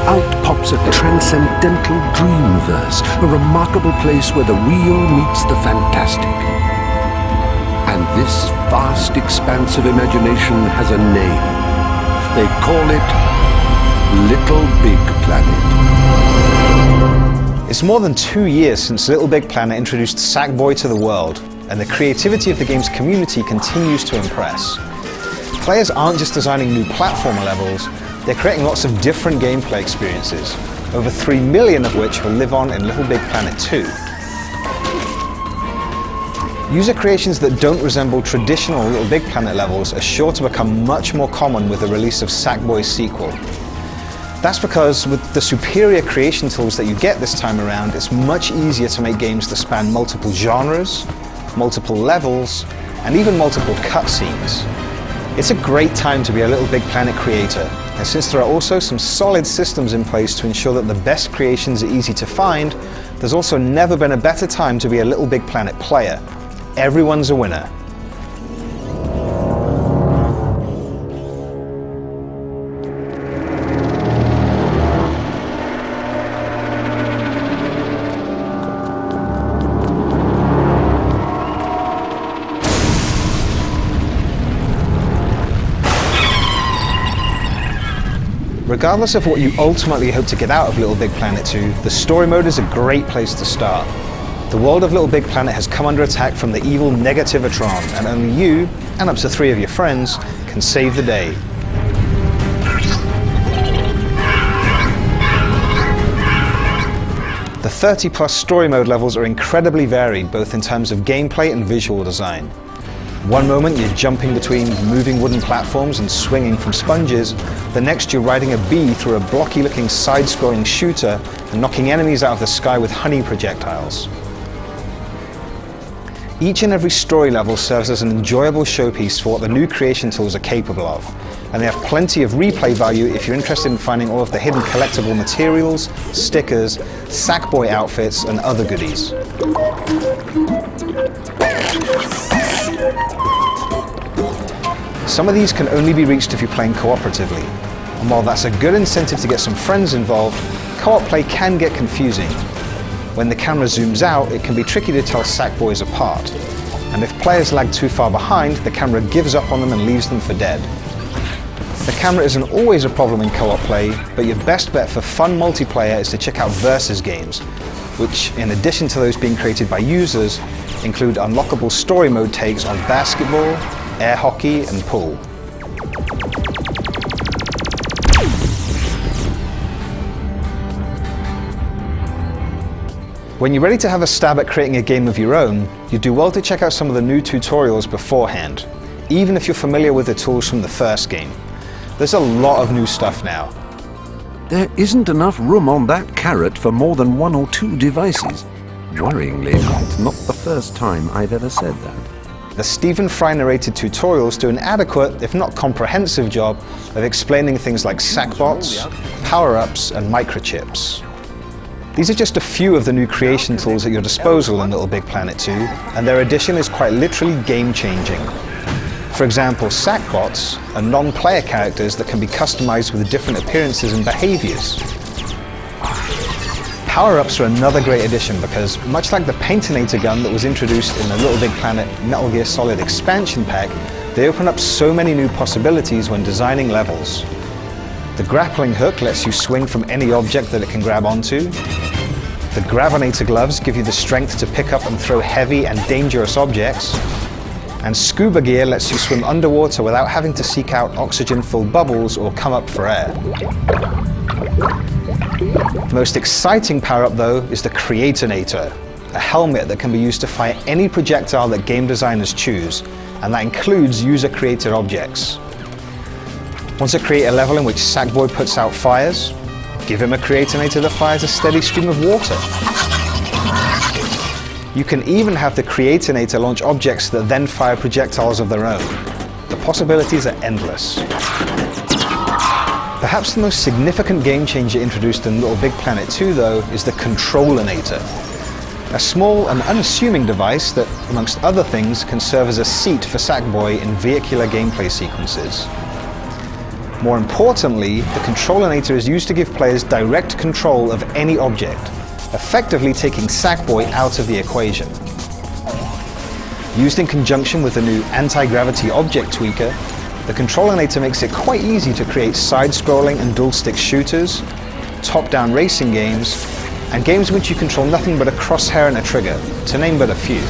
out pops a transcendental dreamverse, a remarkable place where the real meets the fantastic. And this vast expanse of imagination has a name. They call it Little Big Planet. It's more than 2 years since Little Big Planet introduced Sackboy to the world, and the creativity of the game's community continues to impress. Players aren't just designing new platformer levels, they're creating lots of different gameplay experiences, over 3 million of which will live on in Little Big Planet 2. User creations that don't resemble traditional Little Big Planet levels are sure to become much more common with the release of Sackboy's sequel. That's because with the superior creation tools that you get this time around, it's much easier to make games that span multiple genres, multiple levels, and even multiple cutscenes. It's a great time to be a Little Big Planet creator, and since there are also some solid systems in place to ensure that the best creations are easy to find, there's also never been a better time to be a Little Big Planet player. Everyone's a winner. Regardless of what you ultimately hope to get out of Little Big Planet 2, the story mode is a great place to start. The world of Little Big Planet has come under attack from the evil Negativatron, and only you, and up to 3 of your friends, can save the day. The 30+ story mode levels are incredibly varied, both in terms of gameplay and visual design. One moment you're jumping between moving wooden platforms and swinging from sponges, the next you're riding a bee through a blocky-looking side-scrolling shooter and knocking enemies out of the sky with honey projectiles. Each and every story level serves as an enjoyable showpiece for what the new creation tools are capable of, and they have plenty of replay value if you're interested in finding all of the hidden collectible materials, stickers, Sackboy outfits, and other goodies. Some of these can only be reached if you're playing cooperatively, and while that's a good incentive to get some friends involved, co-op play can get confusing. When the camera zooms out, it can be tricky to tell Sackboys apart, and if players lag too far behind, the camera gives up on them and leaves them for dead. The camera isn't always a problem in co-op play, but your best bet for fun multiplayer is to check out Versus games, which, in addition to those being created by users, include unlockable story mode takes on basketball, air hockey, and pool. When you're ready to have a stab at creating a game of your own, you do well to check out some of the new tutorials beforehand, even if you're familiar with the tools from the first game. There's a lot of new stuff now. There isn't enough room on that carrot for more than 1 or 2 devices. Worryingly, it's not the first time I've ever said that. The Stephen Fry narrated tutorials do an adequate, if not comprehensive job of explaining things like sackbots, power-ups, and microchips. These are just a few of the new creation tools at your disposal in Little Big Planet 2, and their addition is quite literally game-changing. For example, sackbots are non-player characters that can be customized with different appearances and behaviors. Power-ups are another great addition because, much like the Paintinator gun that was introduced in the Little Big Planet Metal Gear Solid expansion pack, they open up so many new possibilities when designing levels. The grappling hook lets you swing from any object that it can grab onto. The Gravinator gloves give you the strength to pick up and throw heavy and dangerous objects. And scuba gear lets you swim underwater without having to seek out oxygen-filled bubbles or come up for air. The most exciting power-up, though, is the Creatonator, a helmet that can be used to fire any projectile that game designers choose, and that includes user-created objects. Want to create a level in which Sackboy puts out fires? Give him a Creatonator that fires a steady stream of water. You can even have the Creatonator launch objects that then fire projectiles of their own. The possibilities are endless. Perhaps the most significant game changer introduced in Little Big Planet 2, though, is the Controlinator. A small and unassuming device that, amongst other things, can serve as a seat for Sackboy in vehicular gameplay sequences. More importantly, the Controlinator is used to give players direct control of any object, effectively taking Sackboy out of the equation. Used in conjunction with the new anti-gravity object tweaker, the Controlinator makes it quite easy to create side-scrolling and dual-stick shooters, top-down racing games, and games in which you control nothing but a crosshair and a trigger, to name but a few.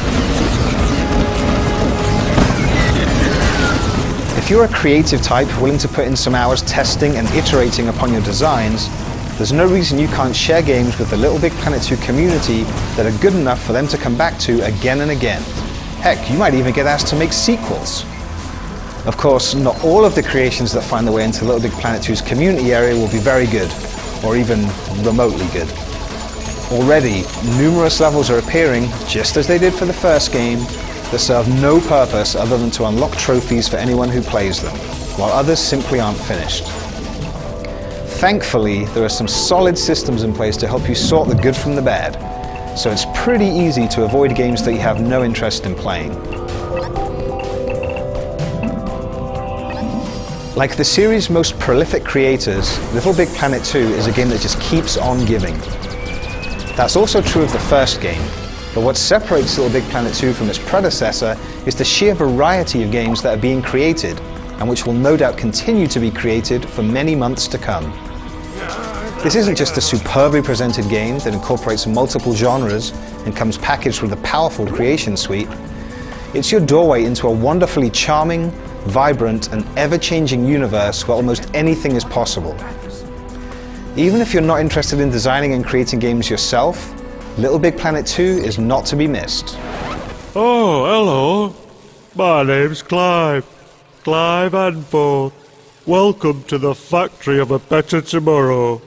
If you're a creative type willing to put in some hours testing and iterating upon your designs, there's no reason you can't share games with the Little Big Planet 2 community that are good enough for them to come back to again and again. Heck, you might even get asked to make sequels. Of course, not all of the creations that find their way into Little Big Planet 2's community area will be very good, or even remotely good. Already, numerous levels are appearing, just as they did for the first game, that serve no purpose other than to unlock trophies for anyone who plays them, while others simply aren't finished. Thankfully, there are some solid systems in place to help you sort the good from the bad, so it's pretty easy to avoid games that you have no interest in playing. Like the series' most prolific creators, Little Big Planet 2 is a game that just keeps on giving. That's also true of the first game, but what separates Little Big Planet 2 from its predecessor is the sheer variety of games that are being created, and which will no doubt continue to be created for many months to come. This isn't just a superbly presented game that incorporates multiple genres and comes packaged with a powerful creation suite. It's your doorway into a wonderfully charming, vibrant, and ever-changing universe where almost anything is possible. Even if you're not interested in designing and creating games yourself, Little Big Planet 2 is not to be missed. Oh, hello. My name's Clive. Clive Anforth. Welcome to the factory of a better tomorrow.